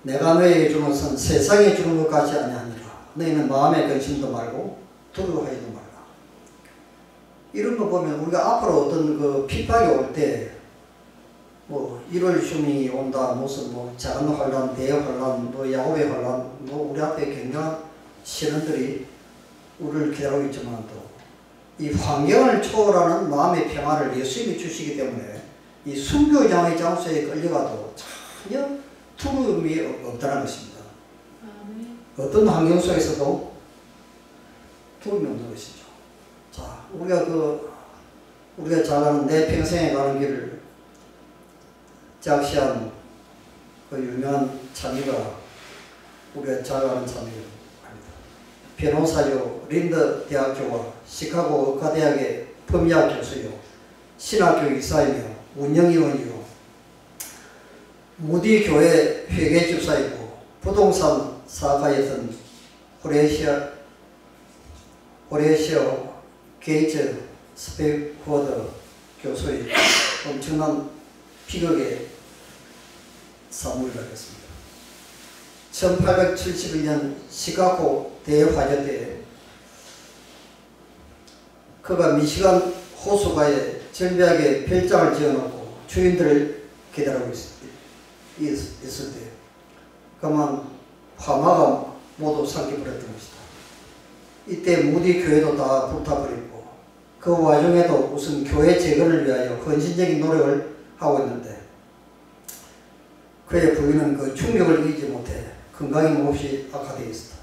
내가 너에게 주는 것은 세상에 주는 것 같지 아니하니라. 너희는 마음에 근심도 말고 두려워하지도 말라. 이런 거 보면 우리가 앞으로 어떤 그 핍박이 올 때 뭐 1월 흉이 온다, 무슨 뭐 작은 환란, 대의 환란, 뭐 야곱의 환란, 뭐 우리 앞에 굉장한 시련들이 우리를 기다리고 있지만 또 이 환경을 초월하는 마음의 평안을 예수님이 주시기 때문에 이 순교장의 장소에 끌려가도 전혀 두려움이 없다는 것입니다. 어떤 환경 속에서도 두려움이 없는 것이죠. 자, 우리가 잘 아는 내 평생에 가는 길을 작시한 그 유명한 참의가 우리가 잘 아는 참의입니다. 변호사요, 린더 대학교와 시카고 의과대학의 법리학 교수요, 신학교 이사이며 운영위원이요, 무디 교회 회계집사이고 부동산 사가였던 호레시어 게이츠 스펙워드 교수의 엄청난 비극의 사물이라 했습니다. 1871년 시카고 대화재 때 그가 미시간 호수가에 절벽에 별장을 지어놓고 주인들을 기다리고 있을 때 그만 화마가 모두 삼켜버렸던 것이다. 이때 무디 교회도 다 불타버리고 그 와중에도 우선 교회 재건을 위하여 헌신적인 노력을 하고 있는데 그의 부인은 그 충격을 이기지 못해 건강이 몹시 악화되어 있었다.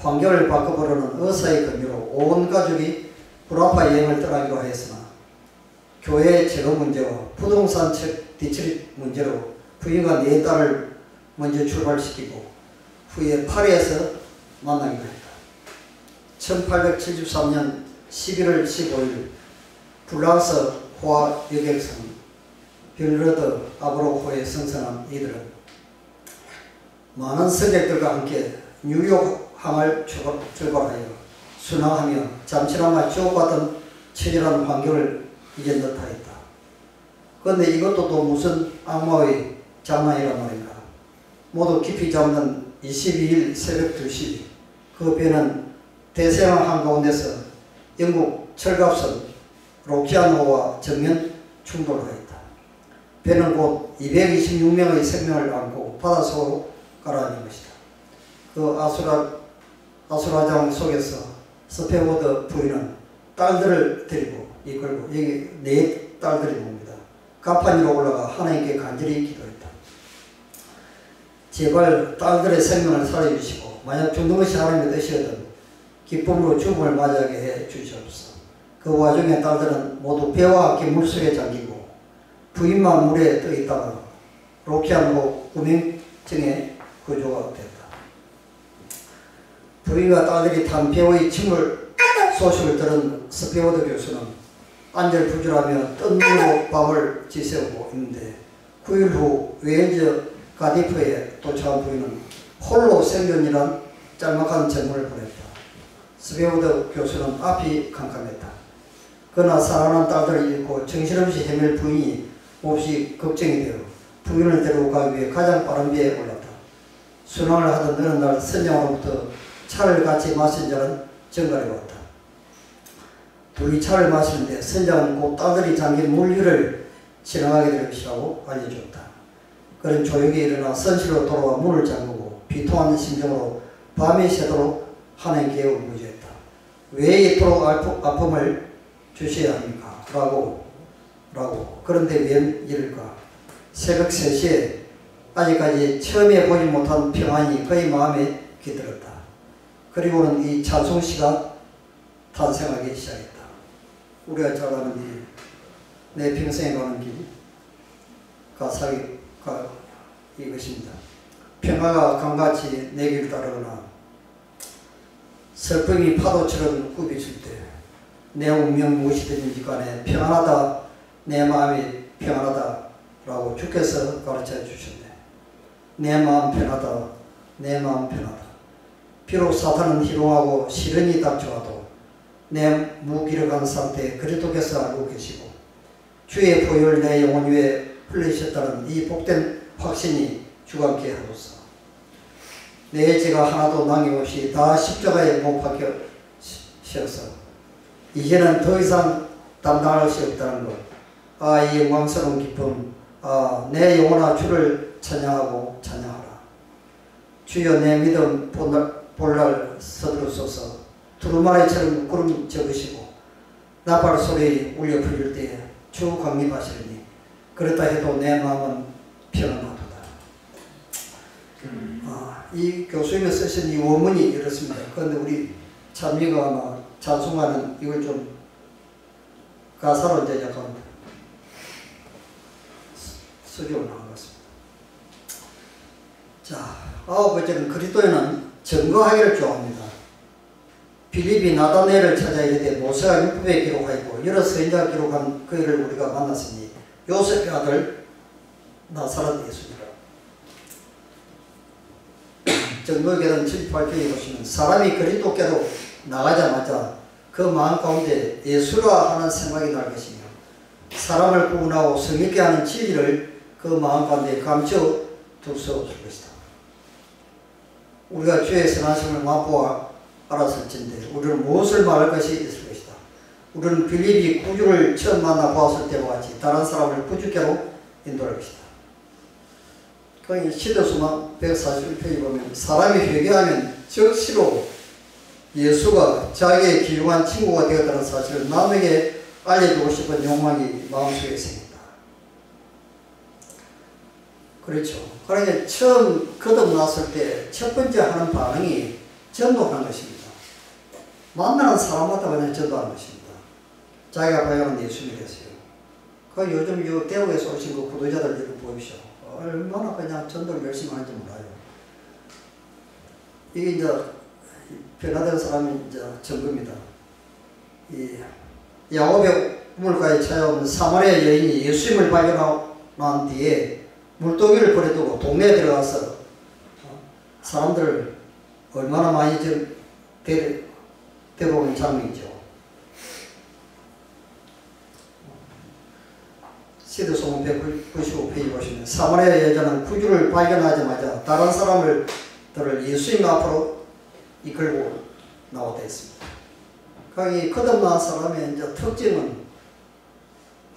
환경을 바꿔보려는 의사의 권유로 온 가족이 불아파 여행을 떠나기로 하였으나 교회 재건 문제와 부동산 뒤처리 문제로 부인과 네 딸을 먼저 출발시키고 후에 파리에서 만나기로 했다. 1873년 11월 15일 프랑스 호화 여객선 빌르드 아브로호에 승선한 이들은 많은 승객들과 함께 뉴욕 항을 출발하여 순항하며 잠시나마 지옥같은 처절한 환경을 이긴 듯하였다. 그런데 이것도 또 무슨 악마의 장난이란 말인가. 모두 깊이 잠든 22일 새벽 2시 그 배는 대서양 한가운데서 영국 철갑선 로키안호와 정면 충돌하였다. 배는 곧 226명의 생명을 안고 바닷속으로 가라앉은 것이다. 그 아수라장 속에서 스페워드 부인은 딸들을 데리고 이끌고 여기 네 딸들이 옵니다. 가판 위로 올라가 하나님께 간절히 기도했다. 제발 딸들의 생명을 살려주시고 만약 죽는 것이 하나님의 뜻이거든 기쁨으로 죽음을 맞이하게 해 주시옵소서. 그 와중에 딸들은 모두 배와 함께 물속에 잠기고 부인만 물에 떠 있다가 로키안호 구명정에 구조가 됐다. 부인과 딸들이 탄 배의 침몰 소식을 들은 스페워드 교수는 안절부절하며 뜬 눈으로 밤을 지새우고 있는데 9일 후 웨일즈 가디프에 도착한 부인은 홀로 생존이란 짤막한 전문을 보냈다. 스페워드 교수는 앞이 캄캄했다. 그러나 사랑하는 딸들을 잃고 정신없이 헤맬 부인이 몹시 걱정이 되어 부인을 데리고 가기 위해 가장 빠른 배에 올랐다. 순항을 하던 어느 날 선장으로부터 차를 같이 마신 자는 전갈에 왔다. 둘이 차를 마시는데 선장은 곧 딸들이 잠긴 물 위를 지나가게 될 것이라고 알려주었다. 그는 조용히 일어나 선실로 돌아와 문을 잠그고 비통한 심정으로 밤이 새도록 하나님께 울부짖었다. 왜 이토록 아픔을 주셔야 합니까? 그런데 웬 일일까? 새벽 3시에 아직까지 처음에 보지 못한 평안이 그의 마음에 깃들었다. 그리고는 이 찬송시가 탄생하기 시작했다. 우리가 잘 아는 내 평생에 가는 길 가사가 이것입니다. 평화가 강같이 내 길 따르거나 슬픔이 파도처럼 꾸비칠 때 내 운명 무엇이든지 간에 평안하다, 내 마음이 평안하다 라고 주께서 가르쳐 주셨네. 내 마음 편하다, 내 마음 편하다. 비록 사탄은 희롱하고 시련이 닥쳐와도 내 무기력한 상태에 그리스도께서 알고 계시고 주의 보혈 내 영혼 위에 흘리셨다는 이 복된 확신이 주관케 하소서. 내 죄가 하나도 남김없이 다 십자가에 못 박혀셔서 이제는 더 이상 담당할 수 없다는 것. 이 영광스러운 기쁨. 내 영혼아 주를 찬양하고 찬양하라. 주여 내 믿음 볼날 서두르소서. 두루마리처럼 구름 접으시고 나팔 소리 울려 풀릴 때에 주 강림하시리니 그렇다 해도 내 마음은 평안하도다. 이 교수님이 쓰신 이 원문이 이렇습니다. 그런데 우리 찬미가 아마 찬송가는 이걸 좀 가사로 이제 약간 쓰기로 나온 것 같습니다. 자, 9번째는 그리스도인은 증거하기를 좋아합니다. 빌립이 나다네엘을 찾아 이르되 모세가 율법에 기록하였고 여러 선지자가 기록한 그 일을 우리가 만났으니 요셉의 아들 나사렛 예수니라. 증거계단 78쪽에 보시면 사람이 그리스도께로 나가자마자 그 마음 가운데 예수라 하는 생각이 날 것이며 사람을 구원하고 성있게 하는 진리를 그 마음 가운데 감춰 둘 수 없을 것이다. 우리가 주의 선하심을 맛보아 알았을진데 우리는 무엇을 말할 것이 있을 것이다. 우리는 빌립이 구주를 처음 만나 보았을 때와 같이 다른 사람을 구주께로 인도할 것이다. 거기 시대수만 141페이지 보면 사람이 회개하면 즉시로 예수가 자기의 귀중한 친구가 되었다는 사실을 남에게 알려주고 싶은 욕망이 마음속에 생긴다. 그렇죠. 그러니까 처음 거듭났을 때 첫 번째 하는 반응이 전도하는 것입니다. 만나는 사람마다 그냥 전도하는 것입니다. 자기가 발견한 예수님이 됐어요. 그 요즘 이 대구에서 오신 그 구도자들 이렇게 보십시오. 얼마나 그냥 전도를 열심히 하는지 몰라요. 이게 이제 변화된 사람이 이제 증거입니다. 이 야곱의 우물가에 찾아온 사마리아 여인이 예수님을 발견한 뒤에 물동이를 버려두고 동네에 들어가서 사람들을 얼마나 많이 데려오는 장면이죠. 시대소문 195페이지 보시면 사마리아 여자는 구주를 발견하자마자 다른 사람들을 예수님 앞으로 이끌고 나오다 있습니다. 이 거듭난 사람의 이제 특징은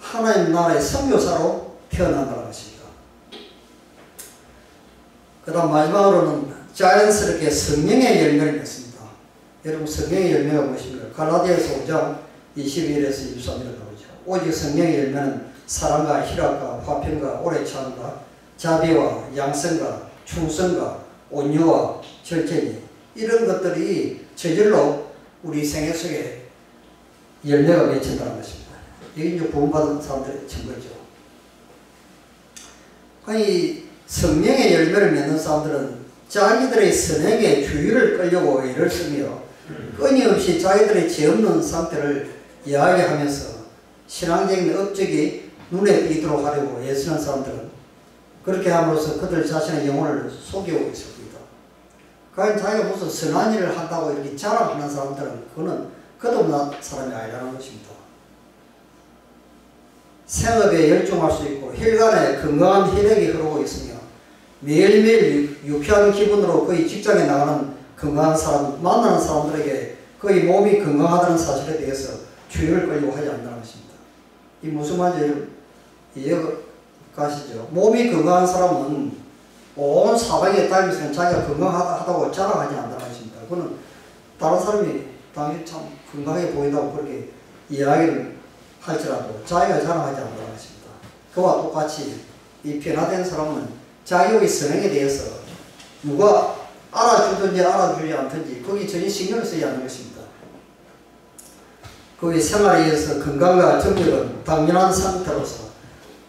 하나님 나라의 선교사로 태어난다는 것입니다. 그 다음 마지막으로는 자연스럽게 성령의 열매를 맺습니다. 여러분 성령의 열매가 무엇입니까? 갈라디아서 5장 21에서 23절에 나오죠. 오직 성령의 열매는 사랑과 희락과 화평과 오래 참과 자비와 양성과 충성과 온유와 절제니 이런 것들이 저절로 우리 생애 속에 열매가 맺힌다는 것입니다. 이게 이제 구원받은 사람들의 증거죠. 아니 성령의 열매를 맺는 사람들은 자기들의 선행에 주의를 끌려고 애를 쓰며 끊임없이 자기들의 죄 없는 상태를 이야기하면서 신앙적인 업적이 눈에 띄도록 하려고 애쓰는 사람들은 그렇게 함으로써 그들 자신의 영혼을 속이고 있습니다. 과연 자기가 무슨 선한 일을 한다고 이렇게 자랑하는 사람들은 그거는 거듭난 사람이 아니라는 것입니다. 생업에 열중할 수 있고 혈관에 건강한 혈액이 흐르고 있으며 매일매일 유쾌한 기분으로 거의 직장에 나가는 건강한 사람, 만나는 사람들에게 거의 몸이 건강하다는 사실에 대해서 주의를 끌려고 하지 않는다는 것입니다. 이 무슨 말인지 이해가 가시죠? 몸이 건강한 사람은 온 사방에 다니면서 자기가 건강하다고 자랑하지 않는다는 것입니다. 그거는 다른 사람이 당신 참 건강해 보인다고 그렇게 이야기를 할지라도 자기가 자랑하지 않는다는 것입니다. 그와 똑같이 이 변화된 사람은 자기의 선행에 대해서 누가 알아주든지 알아주지 않든지 거기 전혀 신경을 쓰지 않는 것입니다. 그의 생활에 의해서 건강과 정력은 당연한 상태로서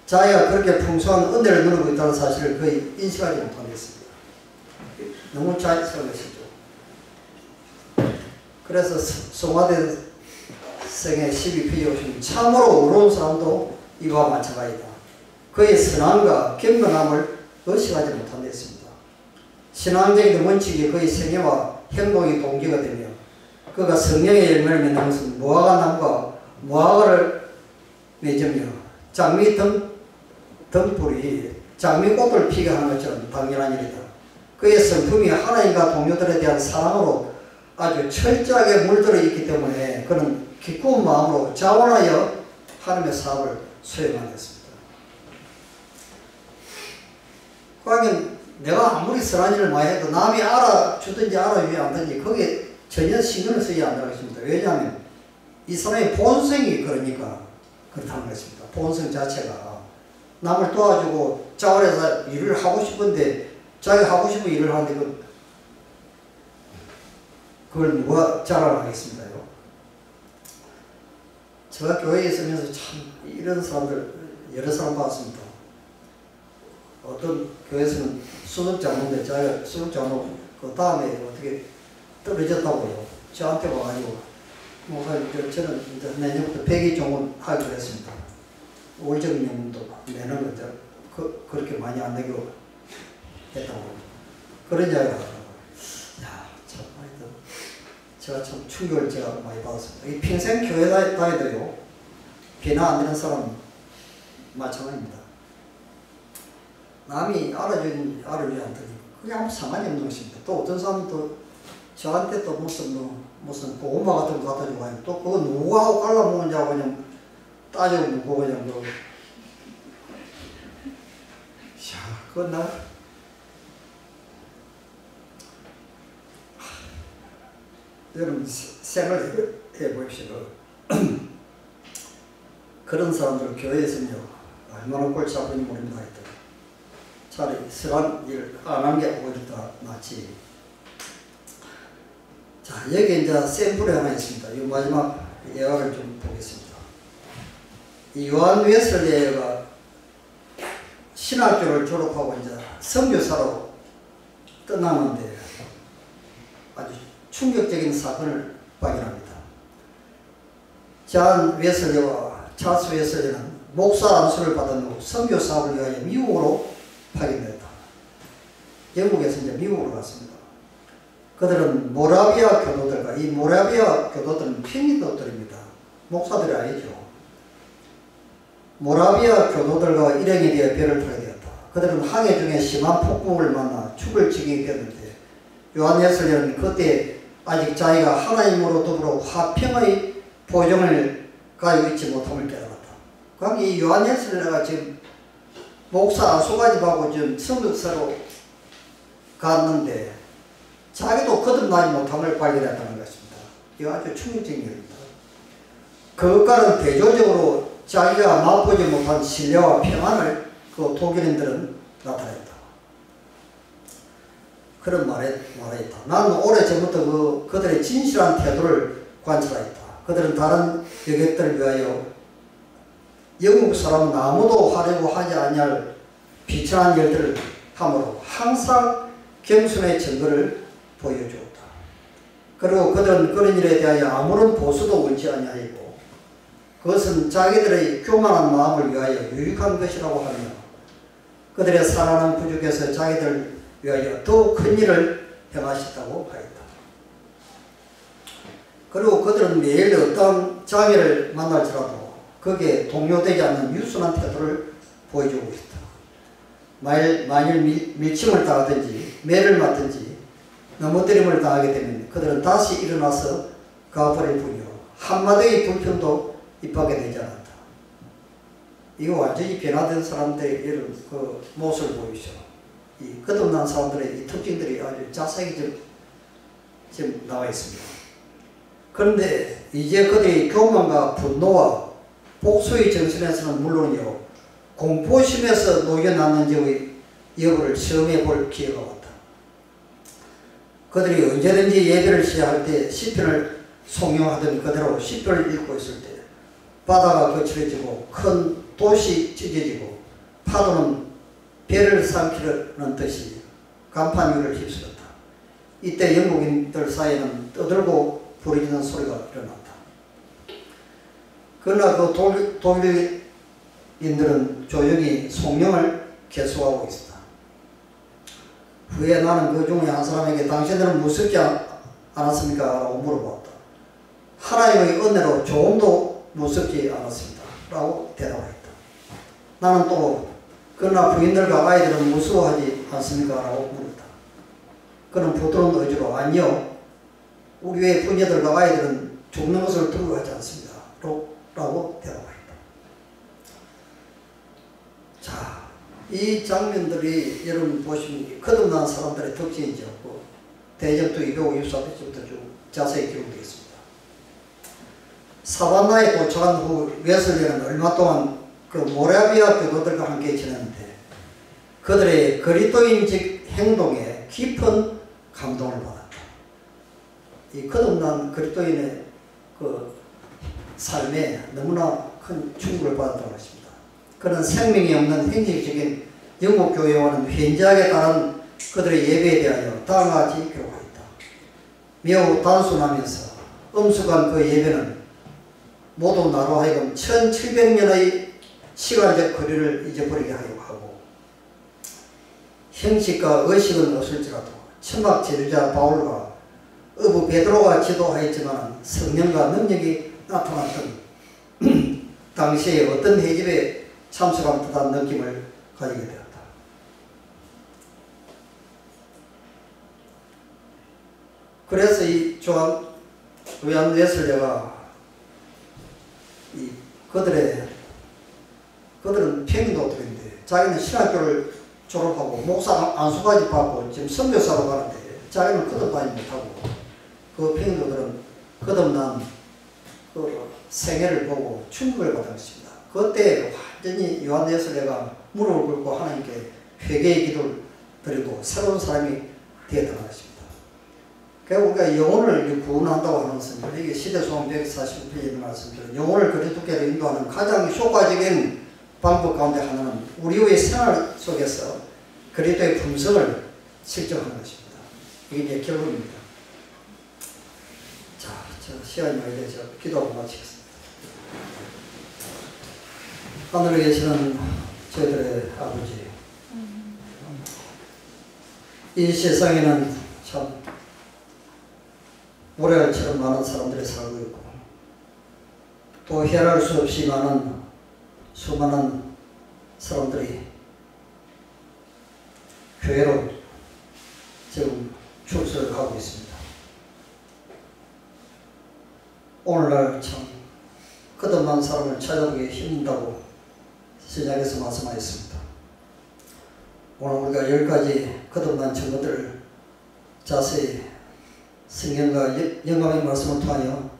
자기가 그렇게 풍성한 은혜를 누리고 있다는 사실을 거의 인식하지 못한 것입니다. 너무 자연스러운 것이죠. 그래서 송화대 성의 12페이지에 오시면 참으로 어려운 사람도 이와 마찬가지다. 그의 선함과 경건함을 의식하지 못한 데 있습니다. 신앙적인 원칙이 그의 생애와 행동의 동기가 되며 그가 성령의 열매를 맺는 것은 무화과 나무가 무화과를 맺으며 장미 등불이 장미꽃을 피게 하는 것처럼 당연한 일이다. 그의 성품이 하나님과 동료들에 대한 사랑으로 아주 철저하게 물들어 있기 때문에 그는 기꺼운 마음으로 자원하여 하나님의 사업을 수행하게 됐습니다. 과연 내가 아무리 선한 일을 많이 해도 남이 알아주든지 알아주지 않든지 거기에 전혀 신경을 쓰지 않는 것입니다. 왜냐하면 이 사람의 본성이 그러니까 그렇다는 것입니다. 본성 자체가 남을 도와주고 자원해서 일을 하고 싶은데 자기가 하고 싶은 일을 하는데 그걸 누가 자랑을 하겠습니까요? 제가 교회에 있으면서 참 이런 사람들 여러 사람 봤습니다. 어떤 교회에서는 수석장로인데 자기가 수석장로 그 다음에 어떻게 떨어졌다고요. 저한테 와가지고 저는 이제 내년부터 백의 종은 하기로 했습니다. 월적인 연금도 내는 거죠. 그렇게 많이 안 내기로 했다고. 그런 이야기를 하더라고요. 야, 참, 하여튼 제가 참 충격을 제가 많이 받았습니다. 이 평생 교회 다니도요, 변화 안 되는 사람 마찬가지입니다. 남이 알아주지 않더니 그게 아무 상관이 없는 것입니다. 또 어떤 사람은 또 저한테 또 무슨 고구마 같은 거 갖다 주고 하니 또 그거 누구하고 갈라먹는지 하고 그냥 따지고 묻고 그냥 그러고. 야, 그건 여러분 생각해 보십시오. 그런 사람들 교회에서는요 얼마나 골치 아픈지 모릅니다. 차라리 선한 일 안 한 게 오히려 더 낫지. 자, 여기 이제 샘플이 하나 있습니다. 이 마지막 예화를 좀 보겠습니다. 이 요한 웨슬레가 신학교를 졸업하고 이제 선교사로 떠나는데 아주 충격적인 사건을 발견합니다. 존 웨슬레와 찰스 웨슬레는 목사 안수를 받은 후 선교 사업을 위하여 미국으로 파견됐다. 영국에서 이제 미국으로 갔습니다. 그들은 모라비아 교도들과 이 모라비아 교도들은 평인도들입니다. 목사들이 아니죠. 모라비아 교도들과 일행에 대해 배를 타게 되었다. 그들은 항해 중에 심한 폭풍을 만나 죽을 지경이 되었는데 요한 웨슬레는 그때 아직 자기가 하나님으로 더불어 화평의 보정을 가지고 있지 못함을 깨달았다. 그럼 이 요한 웨슬레가 지금 목사 안수가집하고 지금 선교사로 갔는데 자기도 거듭나지 못함을 발견했다는 것입니다. 이거 아주 충격적인 일입니다. 그것과는 대조적으로 자기가 맛보지 못한 신뢰와 평안을 그 독일인들은 나타냈다. 그런 말했다. 나는 오래전부터 그들의 진실한 태도를 관찰했다. 그들은 다른 여객들을 위하여 영국 사람은 아무도 하려고 하지 아니할 비천한 일들을 함으로 항상 겸손의 증거를 보여주었다. 그리고 그들은 그런 일에 대하여 아무런 보수도 원치 아니하고 그것은 자기들의 교만한 마음을 위하여 유익한 것이라고 하며 그들의 살아난 부족에서 자기들 위하여 더욱 큰 일을 행하셨다고 하였다. 그리고 그들은 매일 어떤 장애를 만날지라도 거기에 동요되지 않는 유순한 태도를 보여주고 있다. 만일 밀침을 당하든지 매를 맞든지 넘어뜨림을 당하게 되면 그들은 다시 일어나서 가버릴 뿐이요 한마디의 불평도 입하게 되지 않았다. 이거 완전히 변화된 사람들의 이런 그 모습을 보이죠. 이 거듭난 사람들의 이 특징들이 아주 자세히 지금 나와 있습니다. 그런데 이제 그들의 교만과 분노와 복수의 정신에서는 물론이요, 공포심에서 녹여놨는지의 여부를 시험해 볼 기회가 왔다. 그들이 언제든지 예배를 시작할 때 시편을 송영하던 그대로 시편을 읽고 있을 때 바다가 거칠어지고 큰 도시 찢어지고 파도는 배를 삼키려는 듯이 간판 위를 휩쓸었다. 이때 영국인들 사이에는 떠들고 부르짖는 소리가 일어났다. 그러나 그 독일인들은 조용히 송영을 계속하고 있었다. 후에 나는 그 중에 한 사람에게 당신들은 무섭지 않았습니까? 라고 물어보았다. 하나님의 은혜로 조금도 무섭지 않았습니다. 라고 대답했다. 나는 또 그러나 부인들과 아이들은 무서워하지 않습니까? 라고 물었다. 그는 부드러운 의지로 아니요, 우리의 부녀들과 아이들은 죽는 것을 두려워하지 않습니다. 라고 대답했다. 자, 이 장면들이 여러분 보시면 거듭난 사람들의 특징이었고 대전도 254페이지부터 쭉 자세히 기록되어 있습니다. 사반나에 도착한 후 웨슬리는 얼마 동안 그 모라비아 교도들과 함께 지냈는데 그들의 그리스도인적 행동에 깊은 감동을 받았다. 이 거듭난 그리스도인의 그 삶에 너무나 큰 충격을 받았다고 했습니다. 그는 생명이 없는 행식적인 영국 교회와는 현저하게 다른 그들의 예배에 대하여 다음과 같이 기록하였다. 매우 단순하면서 엄숙한 그 예배는 모두 나로 하여금 1700년의 시간적 거리를 잊어버리게 하고 형식과 의식은 없을지라도 천막 제주자 바울과 어부 베드로가 지도하였지만 성령과 능력이 나타났던 당시에 어떤 회집에 참석한 듯한 느낌을 가지게 되었다. 그래서 이 요한 웨슬리가 그들은 평도들인데 자기는 신학교를 졸업하고 목사 안수까지 받고 지금 선교사로 가는데 자기는 거듭나지 못하고 그 평도들은 거듭난 그 생애를 보고 충격을 받았습니다. 그때 완전히 요한 웨슬리가 무릎을 꿇고 하나님께 회개의 기도를 드리고 새로운 사람이 되었던 것입니다. 그러니까 우리가 영혼을 구원한다고 하는 것은 이게 시대소원 149페이지에 말씀드린 영혼을 그리스도께로 인도하는 가장 효과적인 방법 가운데 하나는 우리의 생활 속에서 그리스도의 품성을 실증하는 것입니다. 이게 이제 결론입니다. 자, 시간이 많이 돼서 기도하고 마치겠습니다. 하늘에 계시는 저희들의 아버지, 이 세상에는 참 모래알처럼 많은 사람들이 살고 있고 또 헤아릴 수 없이 많은 수많은 사람들이 교회로 지금 출석하고 있습니다. 오늘날 참 거듭난 사람을 찾아보기 힘든다고 시작에서 말씀하셨습니다. 오늘 우리가 10가지 거듭난 증거들을 자세히 성경과 영감의 말씀을 통하여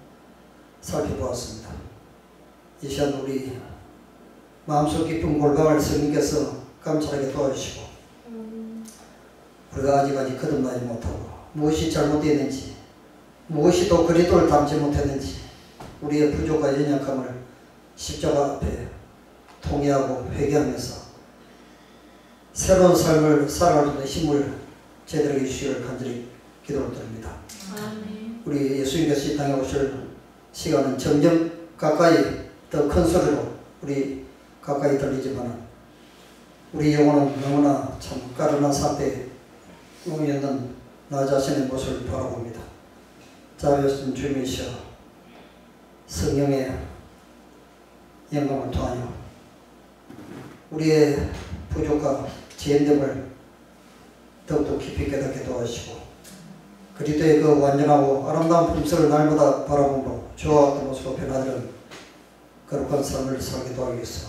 살펴보았습니다. 이 시간 우리 마음속 깊은 골방을 성령께서 감찰하게 도와주시고 우리가 아직까지 거듭나지 못하고 무엇이 잘못되었는지 무엇이 또 그리스도를 닮지 못했는지 우리의 부족과 연약함을 십자가 앞에 통회하고 회개하면서 새로운 삶을 살아갈 수 있는 힘을 저희들에게 주시기를 간절히 기도를 드립니다. 우리 예수님께서 이 땅에 오실 시간은 점점 가까이 더 큰 소리로 우리 가까이 들리지만 우리 영혼은 너무나 참 까른한 상태에 꿈이 있는 나 자신의 모습을 바라봅니다. 자비하신 주님이시여 성령의 영감을 통하여 우리의 부족과 죄됨을 더욱더 깊이 깨닫게 도와주시고 그리스도의 그 완전하고 아름다운 품성을 날마다 바라보므로 주와 같은 모습으로 변화되는 거룩한 삶을 살게 도와주기 위해서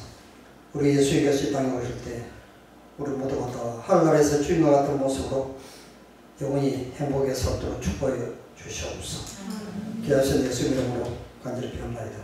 우리 예수님께서 이 땅에 오실 때 우리 모두가 다 하늘나라에서 주인과 같은 모습으로 영원히 행복에 살도록 축복해 주시옵소서. 귀하신 예수 이름으로 간절히 비옵나이다.